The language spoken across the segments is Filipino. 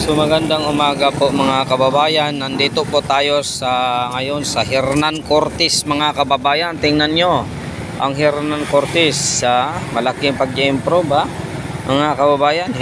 So magandang umaga po mga kababayan. Nandito po tayo ngayon sa Hernan Cortes mga kababayan. Tingnan nyo ang Hernan Cortes sa malaking pag-improve mga kababayan.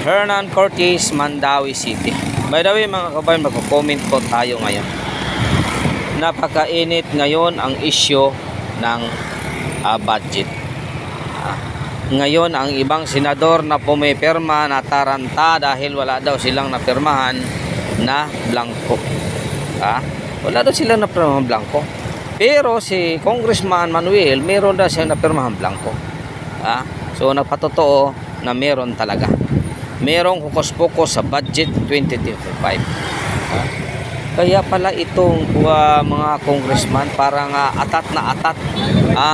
Hernan Cortes, Mandawi City. By the way mga kababayan, magko-comment po tayo ngayon. Napakainit ngayon ang issue ng budget. Ngayon ang ibang senador na pumipirma na taranta dahil wala daw silang napirmahan na blanco. Wala daw silang napirmahan blanco. Pero si Congressman Manuel meron daw siyang napirmahan blanco. So nagpatotoo na meron talaga. Merong hukus-pukus sa budget 2025. Kaya pala itong mga congressman parang atat na atat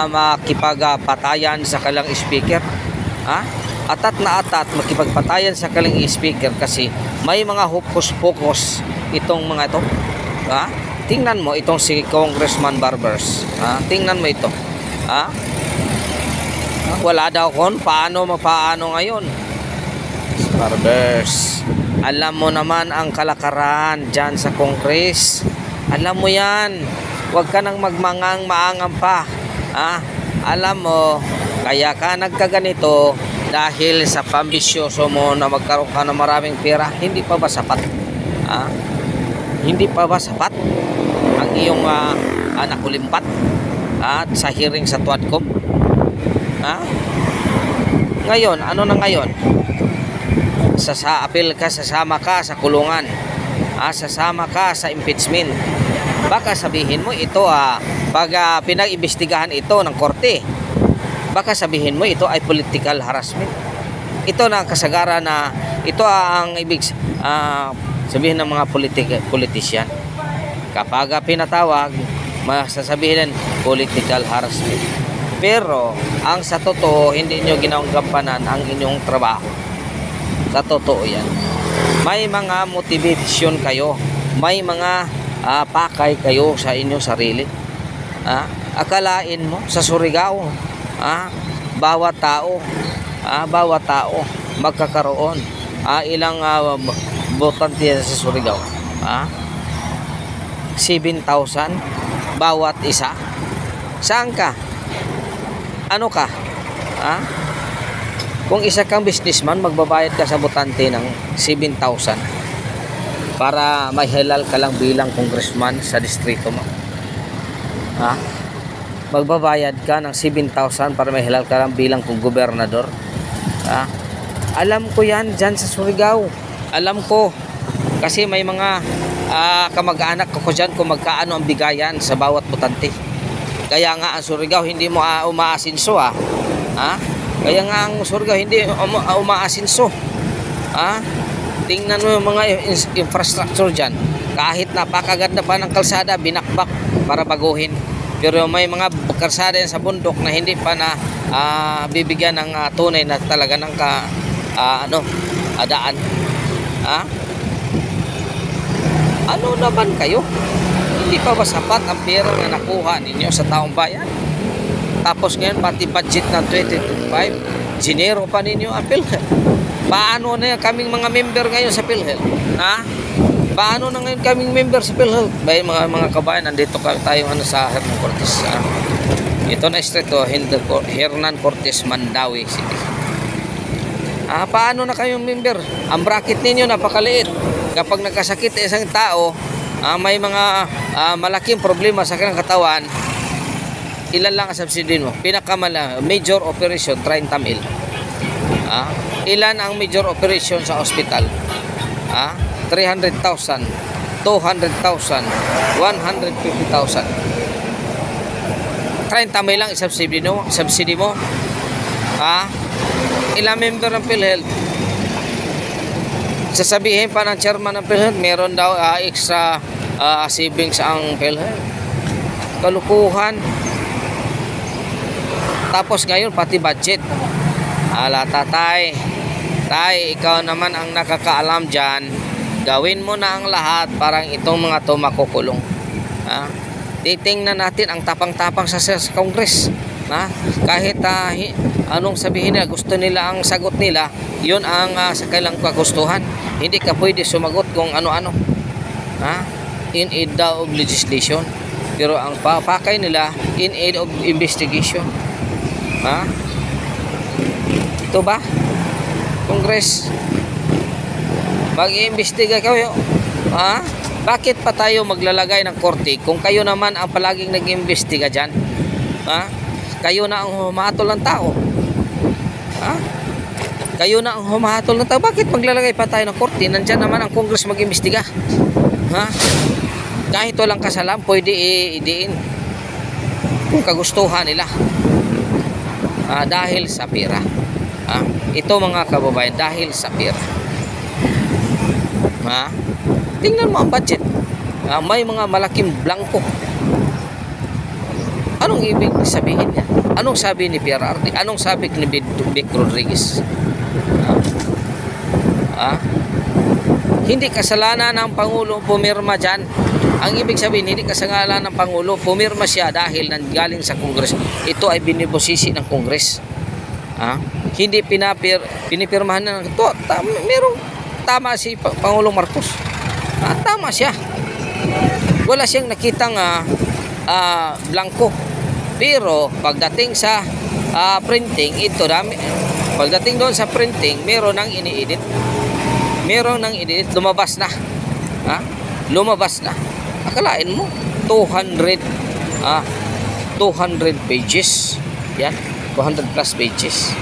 makipagpatayan sa kalang speaker. Atat na atat makipagpatayan sa kalang speaker kasi may mga hukus-pukus itong mga ito. Tingnan mo itong si Congressman Barbers. Tingnan mo ito. Wala daw kung paano ngayon. Barbers, alam mo naman ang kalakaran dyan sa Congress. Alam mo yan. Huwag ka nang maangam pa. Alam mo, kaya ka nagkaganito dahil sa pambisyoso mo na magkaroon ka ng maraming pera. Hindi pa ba sapat? Hindi pa ba sapat ang iyong nakulimpat at sa hearing sa Tuadcom? Ngayon, ano na ngayon? Apil ka, sasama ka sa kulungan, sasama ka sa impeachment. Baka sabihin mo ito pag pinag-imbestigahan ito ng korte, baka sabihin mo ito ay political harassment. Ito na kasagaran na ito ang ibig sabihin ng mga politician. Kapag pinatawag, masasabihin political harassment. Pero ang sa totoo, hindi nyo ginawang gampanan ang inyong trabaho. Sa totoo yan. May mga motivation kayo. May mga pakay kayo sa inyong sarili. Akalain mo sa Surigao, bawat tao magkakaroon. Ilang botante sa Surigao? 7,000 bawat isa. Saan ka? Ano ka? Kung isa kang businessman, magbabayad ka sa botante ng 7,000 para may halal ka lang bilang congressman sa distrito mo. Magbabayad ka ng 7,000 para may halal ka lang bilang gobernador. Alam ko yan dyan sa Surigao. Alam ko. Kasi may mga kamag-anak ko dyan kung magkaano ang bigayan sa bawat botante. Kaya nga ang Surigao hindi mo umaasinso. Kaya nga ang Surigao hindi umaasinso. Tingnan mo yung mga infrastructure dyan. Kahit napakaganda pa ng kalsada, binakbak para baguhin. Pero may mga kalsada sa bundok na hindi pa na bibigyan ng tunay na talaga ng daan. Ano naman kayo? Hindi pa ba sapat ang pera na nakuha ninyo sa taong bayan? Tapos ngayon pati budget ng 2025, Ginero pa ninyo ang PhilHealth. Paano na kaming mga member ngayon sa PhilHealth? Paano na ngayon kaming member sa PhilHealth? Bay mga kabayan, nandito tayo sa Hernan Cortes. Ito na street Hernan Cortes, Mandawi City. Paano na kayong member? Ang bracket ninyo napakaliit. Kapag nagkasakit isang tao, may mga malaking problema sa kanyang katawan, ilan lang ang subsidy mo? Pinakamala, major operation, 30,000. Ilan ang major operation sa hospital? 300,000, 200,000, 150,000. 30,000 lang subsidy mo. Ilang member ng PhilHealth? Sasabihin pa ng chairman ng PhilHealth, meron daw extra savings ang PhilHealth. Kalukuhan. Tapos ngayon pati budget. Tay, ikaw naman ang nakakaalam dyan. Gawin mo na ang lahat parang itong mga to makukulong. Titingnan natin ang tapang-tapang sa Congress. Ha? Kahit anong sabihin nila, gusto nila ang sagot nila, yun ang sa kailang kagustuhan. Hindi ka pwede sumagot kung ano-ano. Ha? In aid daw of legislation. Pero ang papakay nila, in aid of investigation. Ha? Ito ba? Congress, mag-iimbestiga kayo. Ha? Bakit pa tayo maglalagay ng korte kung kayo naman ang palaging nag-iimbestiga dyan? Ha? Kayo na ang humahatol ng tao. Ha? Kayo na ang humahatol ng tao. Bakit maglalagay pa tayo ng korte? Nandyan naman ang Congress mag-imbestiga. Ha? Kahit walang kasalan, pwede idiin kung kagustuhan nila. Dahil sa pera. Ito mga kababayan, dahil sa pera. Tingnan mo ang budget. May mga malaking blanco. Anong ibig sabihin niya? Anong sabi ni PRRD? Anong sabi ni Vic Rodriguez? Hindi kasalanan ng Pangulo pumirma dyan. Ang ibig sabihin, hindi kasalanan ng Pangulo, pumirma siya dahil nanggaling sa Congress. Ito ay binibosisi ng Congress. Hindi pinipirmahan na ng ito. Merong tama si Pangulong Marcos. Tama siya. Wala siyang nakitang blanco. Pero pagdating sa printing, ito pagdating doon sa printing, meron nang ini-edit. Meron nang ini-edit, lumabas na. Lumabas na. Akalain mo 200 pages. Yan, 200 plus pages.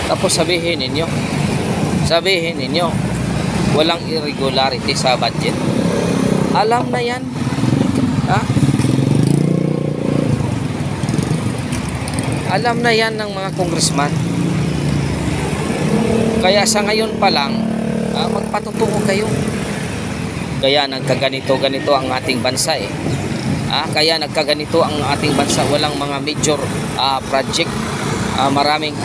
Tapos sabihin ninyo walang irregularity sa budget. Alam na yan. Alam na yan ng mga congressman. Kaya sa ngayon pa lang, magpatutuo kayo. Kaya nagkaganito-ganito ang ating bansa kaya nagkaganito ang ating bansa. Walang mga major project. Maraming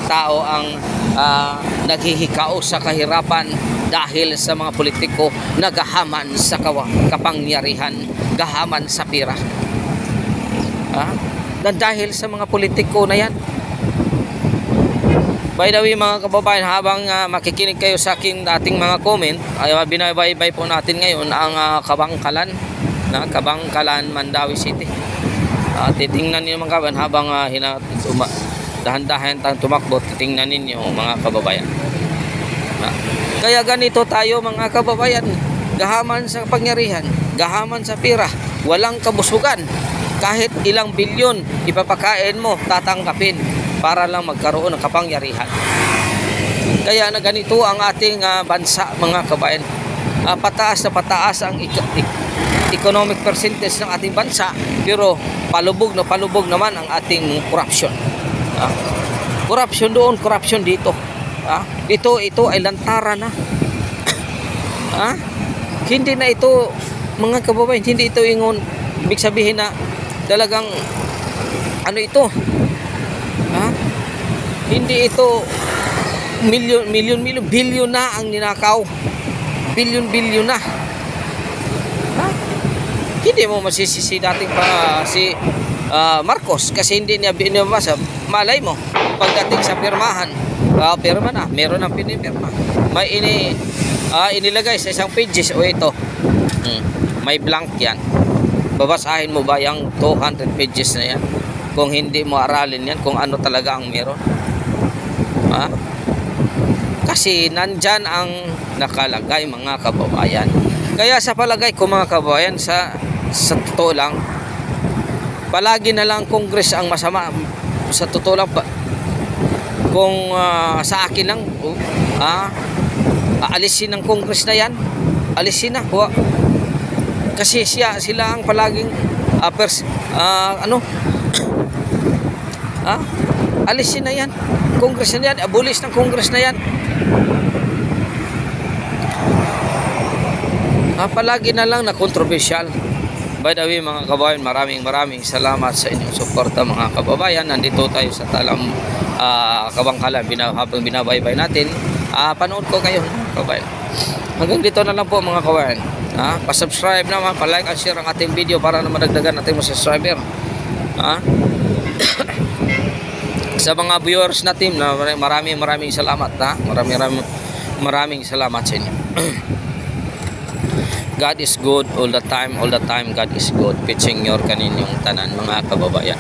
tao ang naghihikao sa kahirapan dahil sa mga politiko nagahaman sa kapangyarihan, gahaman sa pira. Dahil sa mga politiko na yan. By the way mga kababayan, habang makikinig kayo sa ating mga comment, ay binabaybay po natin ngayon ang Kabangkalan, Mandawi City. Titingnan niyo mga kababayan habang dahan-dahan tayong tumakbo, titingnan ninyo mga kababayan. Kaya ganito tayo mga kababayan, gahaman sa pangyarihan, gahaman sa pira, walang kabusugan. Kahit ilang bilyon ipapakain mo, tatanggapin para lang magkaroon ng kapangyarihan. Kaya na ganito ang ating bansa mga kababayan. Pataas na pataas ang economic percentage ng ating bansa, pero palubog naman ang ating corruption. Corruption doon, corruption dito. Ito ay lantaran na. Hindi na ito mga kababayan, hindi ito ingon. Ibig sabihin na talagang ito. Hindi ito milyon, bilyon na ang ninakaw. Bilyon na. Hindi mo masisisi dating si Marcos kasi hindi niya binabasa. Malay mo pagdating sa pirmahan, pirma na, meron ng pinipirma. May inilagay sa isang pages o ito. May blank yan. Babasahin mo ba yung 200 pages na yan? Kung hindi mo aralin yan, kung ano talaga ang meron. Kasi nandyan ang nakalagay mga kababayan. Kaya sa palagay ko mga kababayan, sa totoo lang, palagi na lang Congress ang masama. Sa totoo lang, kung sa akin lang, alisin ng Congress na yan. Alisin na. Kasi sila ang palaging alisin na yan. Congress na yan, abolish ng Congress na yan. Palagi na lang na controversial. By the way mga kababayan, maraming salamat sa inyong suporta mga kababayan. Nandito tayo sa Talam Kabangkalan habang binabaybay natin. Panood ko kayo mga kababayan. Hanggang dito na lang po mga kababayan. Pa-subscribe naman, pa-like at share ang ating video para na madagdagan natin mga subscriber. Sa mga viewers natin, maraming salamat. Maraming salamat sa inyo. God is good all the time God is good. Pitching your kaninyong tanan mga kababayan.